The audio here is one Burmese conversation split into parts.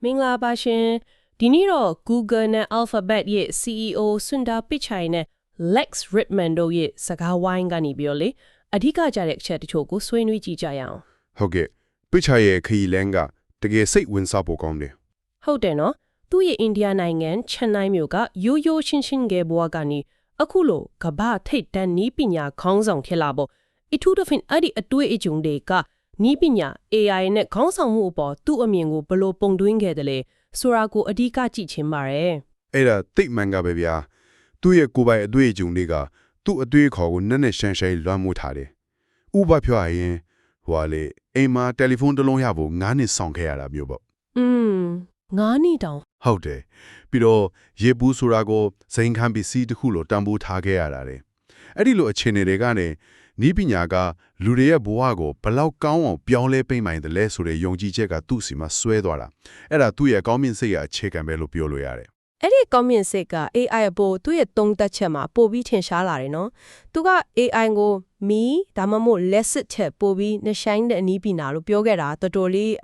မင်္ဂလာပါရှင်ဒီနေ့တော့ Google နဲ့ Alphabet ရဲ့ CEO Sundar Pichai နဲ့ Lex Fridman တို့ရဲ့စကားဝိုင်းကနေပြီးတော့လေအဓိကကြတဲ့အချက်တချို့ကိုဆွေးနွေးကြည့်ကြရအောင်ဟုတ်ကဲ့ Pichai ရဲ့ခရီးလမ်းကတကယ်စိတ်ဝင်စားဖို့ကောင်းတယ်ဟုတ်တယ်နော်သူ့ရဲ့အိန္ဒိယနိုင်ငံချန်နိုင်းမြို့ကရိုးရိုးရှင်းရှင်းငယ်ဘဝကနေအခုလိုကမ္ဘာထိပ်တန်းနည်းပညာခေါင်းဆောင်ဖြစ်လာဖို့အထူးသဖြင့်အဲ့ဒီအတွေ့အကြုံတွေကနည်းပညာ AI နဲ့ခေါင်းဆောင်မှုအပေါ်သူ့အမြင်ကိုဘယ်လိုပုံသွင်းခဲ့တယ်လဲဆိုတာကိုအဓိကကြည့်ချင်ပါတယ်အဲ့ဒါတိတ်မှန်ကပဲဗျာသူ့ရဲ့ကိုယ်ပိုင်အတွေ့အကြုံတွေကသူ့အတွေ့အခေါ်ကိုနက်နက်ရှမ်းရှမ်းလွှမ်းမိုးထားတယ်ဥပပြောရရင်လေအိမ်မှာတယ်လီဖုန်းတစ်လုံးရဖို့9နှစ်ဆောင်ခဲ့ရတာမျိုးပေါ့9နှစ်တောင်ဟုတ်တယ်ပြီးတော့ရေပူးဆိုတာကိုစိန်ခံပစ္စည်းတစ်ခုလိုတန်ဖိုးထားခဲ့ရတာလေအဲ့ဒီလိုအခြေအနေတွေကနေနီးပညာကလူတွေရဲ့ဘဝကိုဘလောက်ကောင်းအောင်ပြောင်းလဲပေးနိုင်တယ်လဲဆိုတဲ့ယုံကြည်ချက်ကသူ့စီမှာဆွဲသွားတာအဲ့ဒါသူ့ရဲ့ကောင်းမြင်စိတ်ရဲ့အခြေခံပဲလို့ပြောလို့ရတယ်အဲ့ဒီကောင်းမြင်စိတ်က AI အပေါ်သူ့ရဲ့သုံးသက်ချက်မှာပို့ပြီးထင်ရှားလာတယ်နော်သူက AI ကိုမီဒါမှမဟုတ် lesson ချက်ပို့ပြီးနှဆိုင်တဲ့အနည်းပညာလို့ပြောခဲ့တာတော်တော်လေး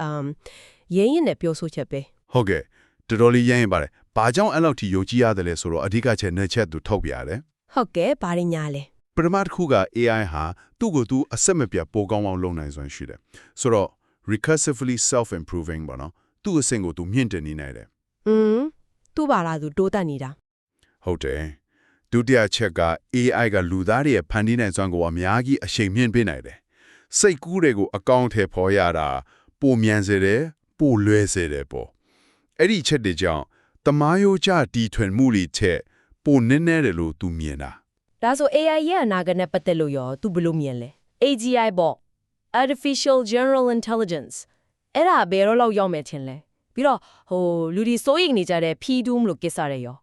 ရင်းရင်နဲ့ပြောဆိုချက်ပဲဟုတ်ကဲ့တော်တော်လေးရရင်ပါတယ်ဘာကြောင့်အဲ့လောက်ထိယုံကြည်ရတယ်လဲဆိုတော့အဓိကချက်နှစ်ချက်သူထုတ်ပြရတယ်ဟုတ်ကဲ့ဘာရင်းညာလဲပထမတစ်ခုက AI ဟာသူ့ကိုသူအဆက်မပြတ်ပိုကောင်းအောင်လုပ်နိုင်စွမ်းရှိတယ်ဆိုတော့ recursively self improving ပေါ့နော်သူ့အဆင့်ကိုသူမြင့်တင်နေနိုင်တယ်သူ့ဘာလားသူတိုးတက်နေတာဟုတ်တယ်ဒုတိယချက်က AI ကလူသားတွေရဲ့ဖန်တီးနိုင်စွမ်းကိုအများကြီးအရှိန်မြင့်ပေးနိုင်တယ်စိတ်ကူးတွေကိုအကောင့်ထဲပေါ်ရတာပိုမြန်စေတယ်ပိုလွယ်စေတယ်ပေါ့အဲ့ဒီချက်တွေကြောင့်တမားရိုးကြတီထွင်မှုတွေချက်ပိုနည်းနည်းတယ်လို့သူမြင်တာဒါဆို AI ရဲ့အနာဂတ်နဲ့ပတ်သက်လို့ရောသူဘယ်လိုမြင်လဲ AGI ပေါ့ Artificial General Intelligence အဲ့ဒါဘယ်တော့လောက်ရောက်မယ်ထင်လဲပြီးတော့လူဒီစိုးရိမ်နေကြတဲ့ P-Doom လို့ကိစ္စတွေရေ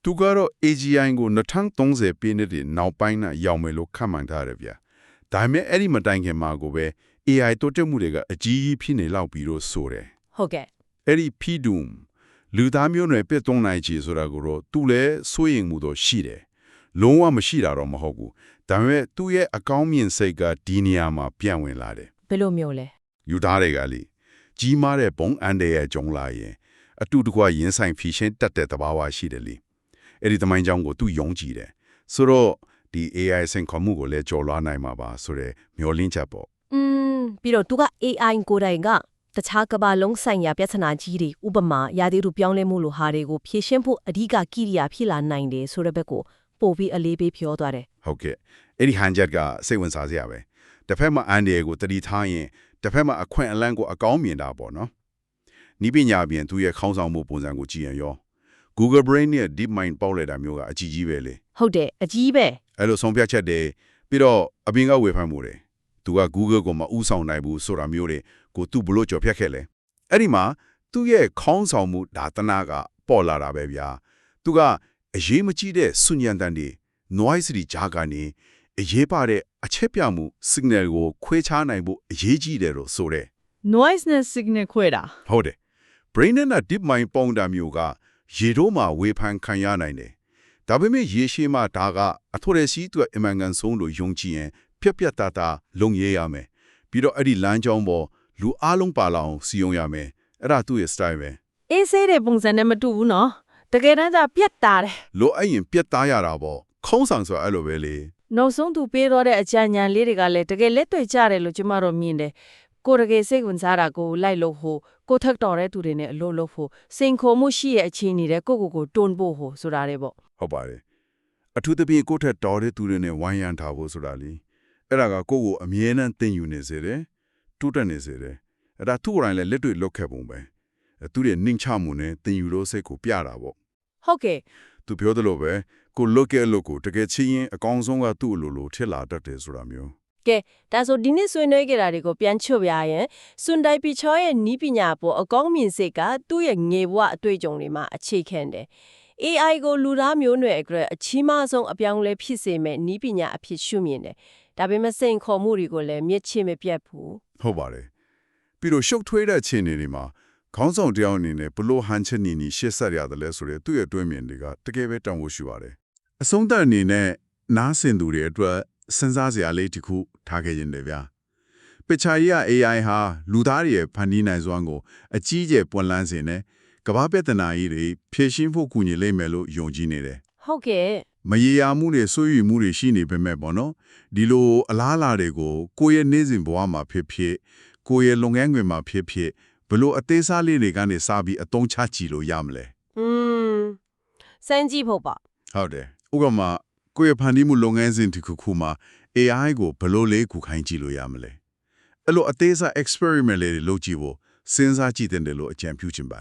ာသူကတော့ AGI ကို2030ပြည့်နှစ်နောက်ပိုင်းနဲ့ရောက်မယ်လို့ခန့်မှန်းထားတယ်ဗျာဒါပေမဲ့အဲ့ဒီမတိုင်ခင်မှာကိုပဲ AI တိုးတက်မှုတွေကအကြီးကြီးဖြစ်နေလောက်ပြီးတော့ဆိုတယ်ဟုတ်ကဲ့အဲ့ဒီ P-Doom လူသားမျိုးနွယ်ပြတ်သွန်းနိုင်ချေဆိုတာကိုတော့သူလည်းစိုးရိမ်မှုတော့ရှိတယ်လုံးဝမရှိတာတော့မဟုတ်ဘူးဒါပေမဲ့သူ့ရဲ့အကောင်းမြင်စိတ်ကဒီနေရာမှာပြန့်ဝင်လာတယ်ဘယ်လိုမျိုးလဲယူသားတွေကလေကြီးမားတဲ့ဘုံအန်တဲ့ရဲ့ကြုံလာရင်အတူတကွရင်ဆိုင်ဖြည့်ရှင်းတတ်တဲ့သဘာဝရှိတယ်လေအဲ့ဒီသမိုင်းကြောင်းကိုသူယုံကြည်တယ်ဆိုတော့ဒီ AI စင်ခေါ်မှုကိုလည်းကြော်လွှားနိုင်မှာပါဆိုတဲ့မျှော်လင့်ချက်ပေါ့ပြီးတော့သူက AI ကိုယ်တိုင်ကတခြားကမ္ဘာလုံးဆိုင်ရာပြဿနာကြီးတွေဥပမာရာသီဥတုပြောင်းလဲမှုလိုဟာတွေကိုဖြေရှင်းဖို့အဓိကကိရိယာဖြစ်လာနိုင်တယ်ဆိုတဲ့ဘက်ကိုပို့ပြီးအလေးပေးပြောသွားတယ်ဟုတ်ကဲ့အဲ့ဒီဟန်ချက်ကစိတ်ဝင်စားစရာပဲတစ်ဖက်မှာအန်ဒီကိုတတိထားရင်တစ်ဖက်မှာအခွင့်အလမ်းကိုအကောင်းမြင်တာပေါ့နော်နီးပညာပြင်သူရဲ့ခေါင်းဆောင်မှုပုံစံကိုကြည့်ရင်ရော Google Brain နဲ့ Deep Mind ပေါက်လိုက်တာမျိုးကအကြီးကြီးပဲလေဟုတ်တယ်အကြီးပဲအဲ့လိုဆုံးဖြတ်ချက်တွေပြီးတော့အပြင်ကဝေဖန်မှုတွေသူက Google ကိုမဥဆောင်နိုင်ဘူးဆိုတာမျိုးတွေကိုသူဘလို့ကြော်ဖြတ်ခဲ့လဲအဲ့ဒီမှာသူ့ရဲ့ခေါင်းဆောင်မှုဒါသနာကပေါ်လာတာပဲဗျာသူကအရေးမကြီးတဲ့စွညံတန်တွေ noise တွေကြားကနေအရေးပါတဲ့အချက်ပြမှု signal ကိုခွဲခြားနိုင်ဖို့အရေးကြီးတယ်လို့ဆိုတဲ့ noise နဲ့ signal ခွဲတာဟုတ်တယ် brain နဲ့ deep mind ပေါင်းတာမျိုးကရေတော့မှဝေဖန်ခံရနိုင်တယ်ဒါပေမဲ့ရေရှည်မှာဒါကအထော်ရရှိသူအမှန်ကန်ဆုံးလို့ယုံကြည်ရင်ပြက်ပြက်သားသားလုံရရမယ်ပြီးတော့အဲ့ဒီလမ်းကြောင်းပေါ်လူအလုံးပါလောင်စီယုံရမယ်အဲ့ဒါသူ့ရဲ့ style ပဲအေးဆေးတဲ့ပုံစံနဲ့မတူဘူးနော်တကယ်တမ်းကျပြက်သားတယ်လို့အဲ့ရင်ပြက်သားရတာပေါ့ခေါင်းဆောင်ဆိုအဲ့လိုပဲလေနောက်ဆုံးသူပေးတော့တဲ့အကြံဉာဏ်လေးတွေကလည်းတကယ်လက်တွေ့ကျတယ်လို့ကျမတို့မြင်တယ်ကိုတကယ်စိတ်ဝင်စားတာကိုလိုက်လို့ဟိုကိုထက်တော်တဲ့သူတွေနဲ့အလို့လို့ဟိုစိန်ခေါ်မှုရှိရဲ့အခြေအနေတွေကိုတွန်းဖို့ဟိုဆိုတာတွေပေါ့ဟုတ်ပါတယ်အထူးသဖြင့်ကိုထက်တော်တဲ့သူတွေနဲ့ဝိုင်းရန်ထားဖို့ဆိုတာလေအဲ့ဒါကကိုယ့်ကိုအမြဲတမ်းသင်ယူနေစေတယ်တိုးတက်နေစေတယ်အဲ့ဒါသူ့ကိုယ်တိုင်လည်းလက်တွေ့လုပ်ခဲ့ပုံပဲသူရဲ့နှိမ်ချမှုနဲ့သင်ယူလို့စိတ်ကိုပြတာပေါ့ဟုတ်ကဲ့သူပြောသလိုပဲကိုလုတ်ခဲ့လို့ကိုတကယ်ချင်းရင်အကောင်းဆုံးကသူ့လိုထစ်လာတတ်တယ်ဆိုတာမျိုးကဲဒါဆိုဒီနေ့ဆွေးနွေးကြတာတွေကိုပြန်ချွတ်ပြရင်စွန်ဒိုင်ပီချောရဲ့နီးပညာပေါ်အကောင်းမြင်စိတ်ကသူ့ရဲ့ငယ်ဘဝအတွေ့အကြုံတွေမှာအခြေခံတယ် AI ကိုလူသားမျိုးနွယ်အတွက်အချီးမဆုံးအပြောင်းလဲဖြစ်စေမဲ့နီးပညာအဖြစ်ရှုမြင်တယ်ဒါပေမဲ့စိန်ခေါ်မှုတွေကိုလည်းမျက်ခြေမပြတ်ဘူးဟုတ်ပါတယ်ပြီးတော့ရှုပ်ထွေးတဲ့အခြေအနေတွေမှာခေါင်းဆောင်တယောက်အနေနဲ့ဘလို့ဟန်ချက်နီရှေ့ဆက်ရတယ်လဲဆိုတဲ့သူ့ရဲ့တွင်းမြင်တွေကတကယ်ပဲတောင်းဖို့ရှိပါတယ်အဆုံးသတ်အနေနဲ့နားဆင်သူတွေအတွက်စဉ်းစားစရာလေးတစ်ခုထားခဲ့ရင်လည်းဗျာပ ချာရီက AI ဟာလူသားတွေရဲ့ဖန်တီးနိုင်စွမ်းကိုအကြီးကျယ်ပွင့်လန်းစေနေကမ္ဘာပြဿနာကြီးတွေဖြေရှင်းဖို့ကူညီလိမ့်မယ်လို့ယုံကြည်နေတယ် ဟုတ်ကဲ့ မရေရာမှုတွေဆွေးနွေးမှုတွေရှိနေပေမဲ့ပေါ့နော်ဒီလိုအလားအလာတွေကိုကိုယ့်ရဲ့နေ့စဉ်ဘဝမှာဖြစ်ဖြစ်ကိုယ့်ရဲ့လုပ်ငန်းခွင်မှာဖြစ်ဖြစ်ဘလို့အသေးစားလေးတွေကနေစပြီးအသုံးချကြည့်လို့ရမလဲ စမ်းကြည့်ဖို့ပါ ဟုတ်တယ်ဥပမာကိုယ့်ရဲ့ဖန်တီးမှုလုပ်ငန်းစဉ်တစ်ခုခုမှာ AI ကိုဘလို့လေးခုခိုင်းကြည့်လို့ရမလဲအဲ့လိုအသေးစား experiment လေးတွေလုပ်ကြည့်ဖို့စဉ်းစားကြည့်တဲ့လို့အကြံပြုချင်ပါတယ်